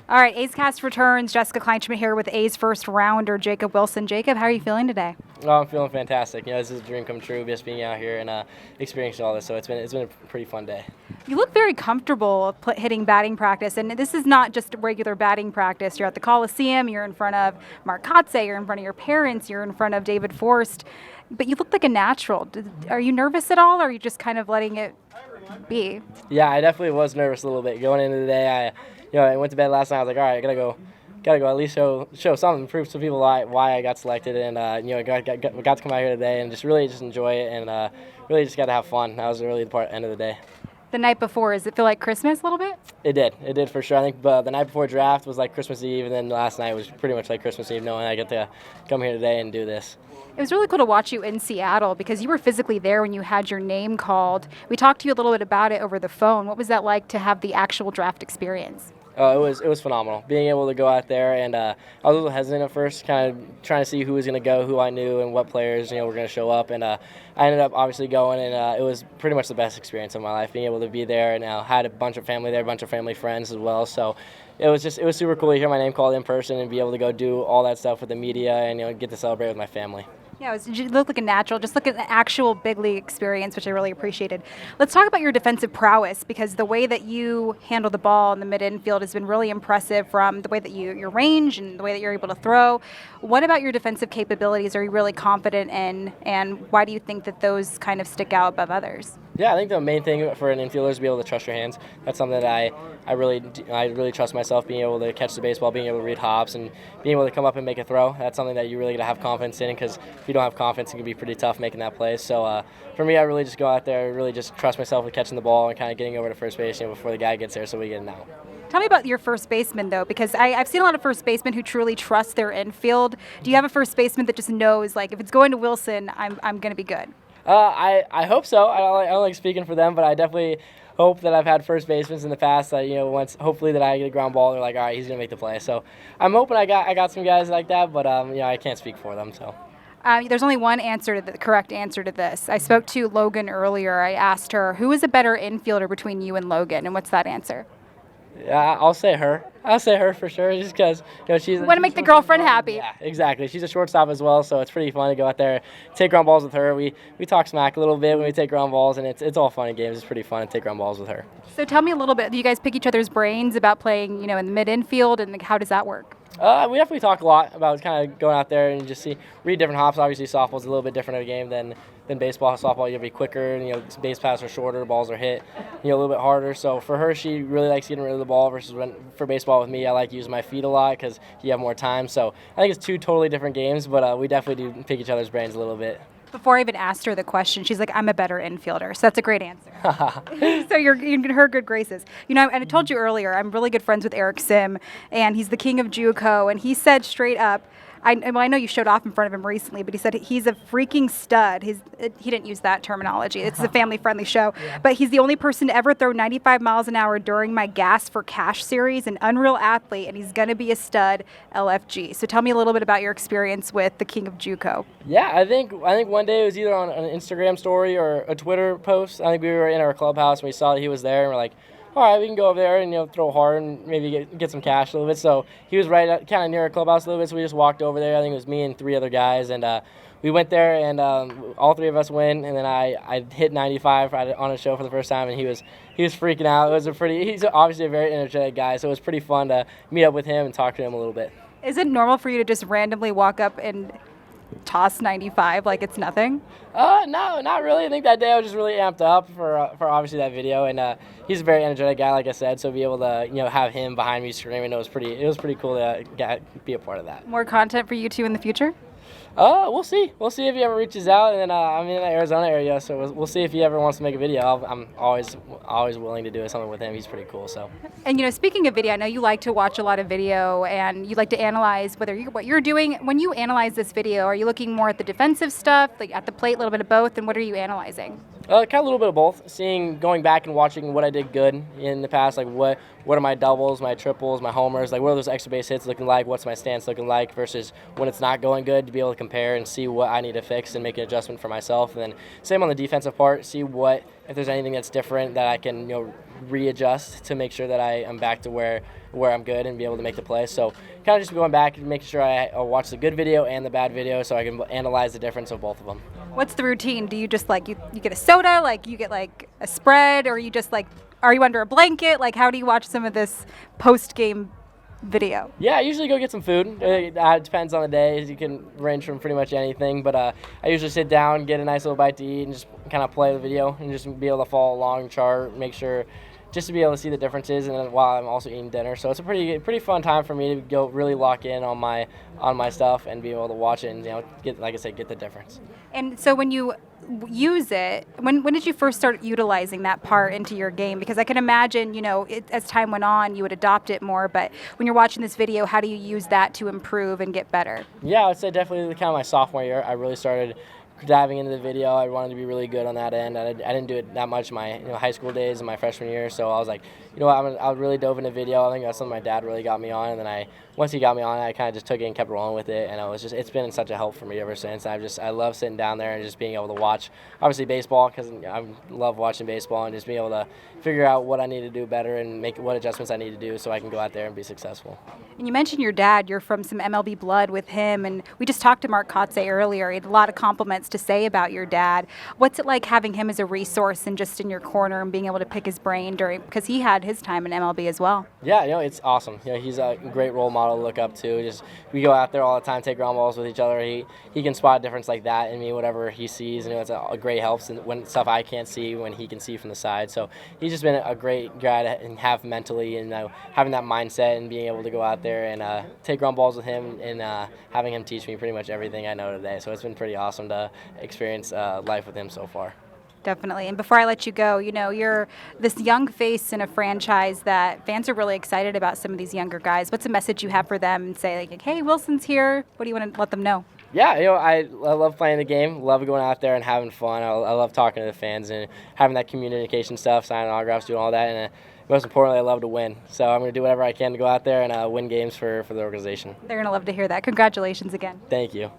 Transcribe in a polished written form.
All right, A's Cast returns. Jessica Kleinschmidt here with A's first rounder, Jacob Wilson. Jacob, how are you feeling today? Oh, I'm feeling fantastic. This is a dream come true, just being out here and experiencing all this. So it's been a pretty fun day. You look very comfortable hitting batting practice, and this is not just regular batting practice. You're at the Coliseum, you're in front of Mark Kotze, you're in front of your parents, you're in front of David Forst, but you look like a natural. Are you nervous at all, or are you just kind of letting it be? Yeah, I definitely was nervous a little bit going into the day. I went to bed last night. I was like, all right, I gotta go at least show something, prove to people why I got selected, and got to come out here today and just really enjoy it and really just got to have fun. That was really the end of the day. The night before, does it feel like Christmas a little bit? It did for sure. I think the night before draft was like Christmas Eve, and then last night was pretty much like Christmas Eve, knowing I get to come here today and do this. It was really cool to watch you in Seattle because you were physically there when you had your name called. We talked to you a little bit about it over the phone. What was that like to have the actual draft experience? It was phenomenal. Being able to go out there, and I was a little hesitant at first, kind of trying to see who was going to go, who I knew, and what players were going to show up. And I ended up obviously going, and it was pretty much the best experience of my life, being able to be there. And I had a bunch of family there, a bunch of family friends as well. So it was super cool to hear my name called in person and be able to go do all that stuff with the media and get to celebrate with my family. Yeah, you look like a natural. Just look at the actual big league experience, which I really appreciated. Let's talk about your defensive prowess, because the way that you handle the ball in the mid-infield has been really impressive, from the way that your range and the way that you're able to throw. What about your defensive capabilities are you really confident in, and why do you think that those kind of stick out above others? Yeah, I think the main thing for an infielder is to be able to trust your hands. That's something that I really trust myself, being able to catch the baseball, being able to read hops, and being able to come up and make a throw. That's something that you really got to have confidence in, because if you don't have confidence, it can be pretty tough making that play. So for me, I really just go out there, really just trust myself with catching the ball and kind of getting over to first base before the guy gets there, so we get it out. Tell me about your first baseman, though, because I've seen a lot of first basemen who truly trust their infield. Do you have a first baseman that just knows, like, if it's going to Wilson, I'm going to be good? I hope so. I don't like speaking for them, but I definitely hope that I've had first basemen in the past that once hopefully that I get a ground ball, they're like, all right, he's gonna make the play. So I'm hoping I got some guys like that, but I can't speak for them. So. There's only one correct answer to this. I spoke to Logan earlier. I asked her, who is a better infielder between you and Logan, and what's that answer? Yeah, I'll say her. I'll say her for sure, just because she's. Want to make the girlfriend happy. Yeah, exactly. She's a shortstop as well, so it's pretty fun to go out there, take ground balls with her. We talk smack a little bit when we take ground balls, and it's all fun and games. It's pretty fun to take ground balls with her. So tell me a little bit. Do you guys pick each other's brains about playing, in the mid infield, and how does that work? We definitely talk a lot about kind of going out there and just read different hops. Obviously, softball's a little bit different of a game than baseball. Softball, you have to be quicker, and base paths are shorter, balls are hit, a little bit harder. So for her, she really likes getting rid of the ball versus for baseball with me, I like using my feet a lot because you have more time. So I think it's two totally different games, but we definitely do pick each other's brains a little bit. Before I even asked her the question, she's like, I'm a better infielder. So that's a great answer. So you're in her good graces. And I told you earlier, I'm really good friends with Eric Sim, and he's the king of Juco, and he said straight up, I know you showed off in front of him recently, but he said he's a freaking stud. He didn't use that terminology. It's a family-friendly show. Yeah. But he's the only person to ever throw 95 miles an hour during my Gas for Cash series, an unreal athlete, and he's going to be a stud LFG. So tell me a little bit about your experience with the king of Juco. Yeah, I think one day it was either on an Instagram story or a Twitter post. I think we were in our clubhouse and we saw that he was there, and we're like, all right, we can go over there and throw hard and maybe get some cash a little bit. So he was right kind of near our clubhouse a little bit, so we just walked over there. I think it was me and three other guys, and we went there, and all three of us went. And then I hit 95 on a show for the first time, and he was freaking out. He's obviously a very energetic guy, so it was pretty fun to meet up with him and talk to him a little bit. Is it normal for you to just randomly walk up and toss 95 like it's nothing? No, not really. I think that day I was just really amped up for obviously that video, and he's a very energetic guy, like I said. So be able to have him behind me screaming, it was pretty cool to be a part of that. More content for you two in the future? We'll see. We'll see if he ever reaches out, and I'm in the Arizona area, so we'll see if he ever wants to make a video. I'm always willing to do something with him. He's pretty cool. So. And speaking of video, I know you like to watch a lot of video, and you like to analyze what you're doing. When you analyze this video, are you looking more at the defensive stuff, like at the plate, a little bit of both, and what are you analyzing? Kind of a little bit of both. Going back and watching what I did good in the past, like what are my doubles, my triples, my homers, like what are those extra base hits looking like, what's my stance looking like versus when it's not going good, to be able to compare and see what I need to fix and make an adjustment for myself. And then same on the defensive part, see if there's anything that's different that I can readjust to make sure that I am back to where I'm good and be able to make the play. So kind of just going back and making sure I watch the good video and the bad video so I can analyze the difference of both of them. What's the routine? Do you just like you get a soda, like you get like a spread, or you just like are you under a blanket? Like how do you watch some of this post game video? Yeah, I usually go get some food. It depends on the day. You can range from pretty much anything, but I usually sit down, get a nice little bite to eat, and just kind of play the video and just be able to follow along, chart, make sure, just to be able to see the differences, and then while I'm also eating dinner. So it's a pretty fun time for me to go really lock in on my stuff and be able to watch it and get, like I said, get the difference. And so when you use it, when did you first start utilizing that part into your game? Because I can imagine, as time went on, you would adopt it more. But when you're watching this video, how do you use that to improve and get better? Yeah, I would say definitely kind of my sophomore year, I really started diving into the video. I wanted to be really good on that end. I didn't do it that much in my high school days and my freshman year, so I was like, I really dove into video. I think that's something my dad really got me on, and then once he got me on it, I kind of just took it and kept rolling with it, and it's been such a help for me ever since. I love sitting down there and just being able to watch, obviously baseball, because I love watching baseball, and just being able to figure out what I need to do better and make what adjustments I need to do so I can go out there and be successful. And you mentioned your dad. You're from some MLB blood with him, and we just talked to Mark Kotze earlier. He had a lot of compliments to say about your dad. What's it like having him as a resource and just in your corner and being able to pick his brain because he had his time in MLB as well? Yeah, it's awesome. He's a great role model to look up to. We go out there all the time, take ground balls with each other. He can spot a difference like that in me, whatever he sees. It's a great helps when stuff I can't see, when he can see from the side. So he's just been a great guy to have mentally, and having that mindset and being able to go out there and take ground balls with him and having him teach me pretty much everything I know today. So it's been pretty awesome to experience life with him so far. Definitely. And before I let you go, you're this young face in a franchise that fans are really excited about some of these younger guys. What's a message you have for them and say, like, hey, Wilson's here. What do you want to let them know? Yeah, I love playing the game, love going out there and having fun. I love talking to the fans and having that communication stuff, signing autographs, doing all that. And most importantly, I love to win. So I'm going to do whatever I can to go out there and win games for the organization. They're going to love to hear that. Congratulations again. Thank you.